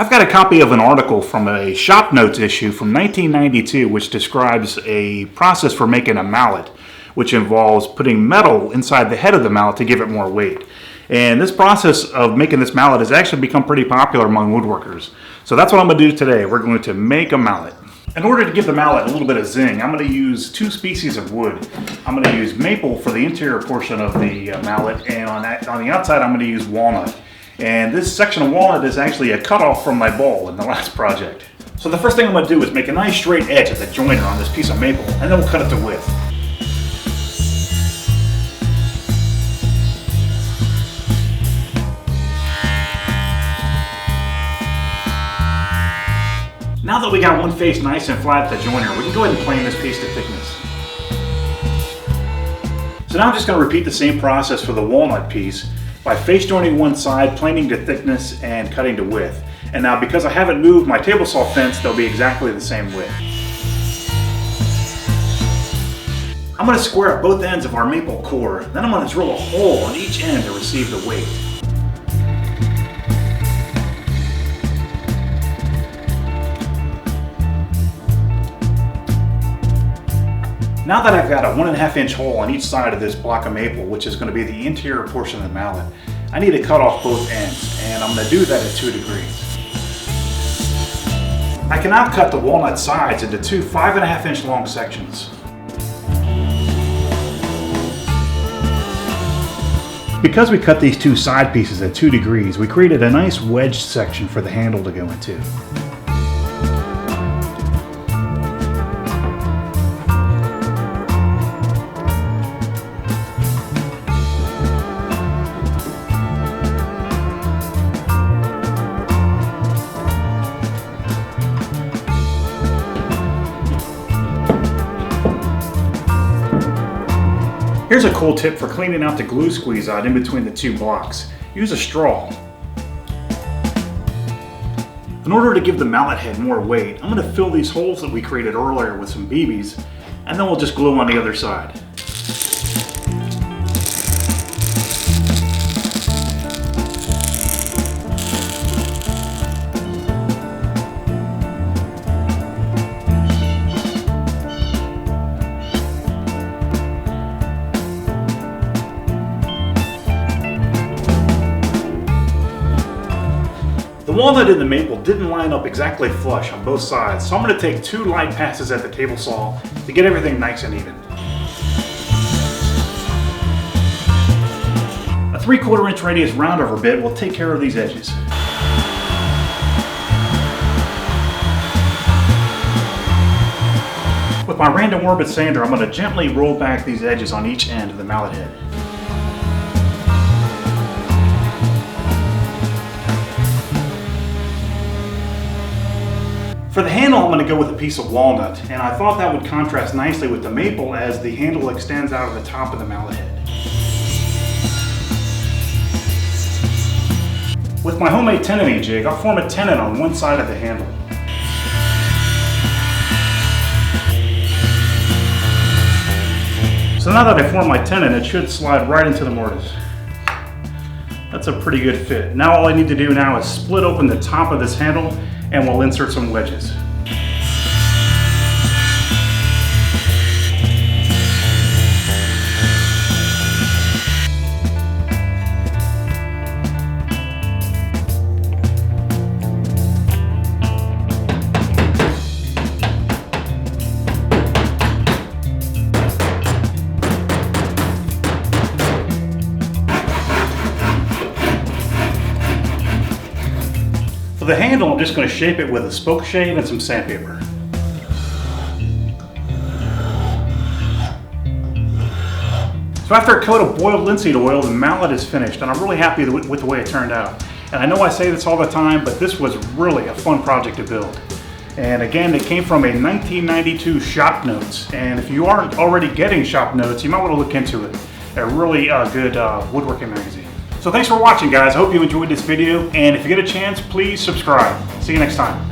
I've got a copy of an article from a Shop Notes issue from 1992 which describes a process for making a mallet, which involves putting metal inside the head of the mallet to give it more weight. And this process of making this mallet has actually become pretty popular among woodworkers. So that's what I'm going to do today. We're going to make a mallet. In order to give the mallet a little bit of zing, I'm going to use two species of wood. I'm going to use maple for the interior portion of the mallet, and on the outside I'm going to use walnut. And this section of walnut is actually a cutoff from my bowl in the last project. So the first thing I'm going to do is make a nice straight edge at the joiner on this piece of maple, and then we'll cut it to width. Now that we got one face nice and flat at the joiner, we can go ahead and plane this piece to thickness. So now I'm just going to repeat the same process for the walnut piece by face joining one side, planing to thickness, and cutting to width. And now because I haven't moved my table saw fence, they'll be exactly the same width. I'm going to square up both ends of our maple core, then I'm going to drill a hole on each end to receive the weight. Now that I've got a 1.5 inch hole on each side of this block of maple, which is going to be the interior portion of the mallet, I need to cut off both ends, and I'm going to do that at 2 degrees. I can now cut the walnut sides into two 5.5 inch long sections. Because we cut these two side pieces at 2 degrees, we created a nice wedge section for the handle to go into. Here's a cool tip for cleaning out the glue squeeze out in between the two blocks. Use a straw. In order to give the mallet head more weight, I'm going to fill these holes that we created earlier with some BBs, and then we'll just glue on the other side. The walnut and the maple didn't line up exactly flush on both sides, so I'm going to take 2 light passes at the table saw to get everything nice and even. A 3/4 inch radius roundover bit will take care of these edges. With my random orbit sander, I'm going to gently roll back these edges on each end of the mallet head. For the handle, I'm going to go with a piece of walnut, and I thought that would contrast nicely with the maple as the handle extends out of the top of the mallet head. With my homemade tenoning jig, I'll form a tenon on one side of the handle. So now that I form my tenon, it should slide right into the mortise. That's a pretty good fit. Now all I need to do now is split open the top of this handle, and we'll insert some wedges. For the handle, I'm just going to shape it with a spoke shave and some sandpaper. So after a coat of boiled linseed oil, the mallet is finished, and I'm really happy with the way it turned out. And I know I say this all the time, but this was really a fun project to build. And again, it came from a 1992 Shop Notes, and if you aren't already getting Shop Notes, you might want to look into it. A really good woodworking magazine. So thanks for watching, guys. I hope you enjoyed this video, and if you get a chance, please subscribe. See you next time.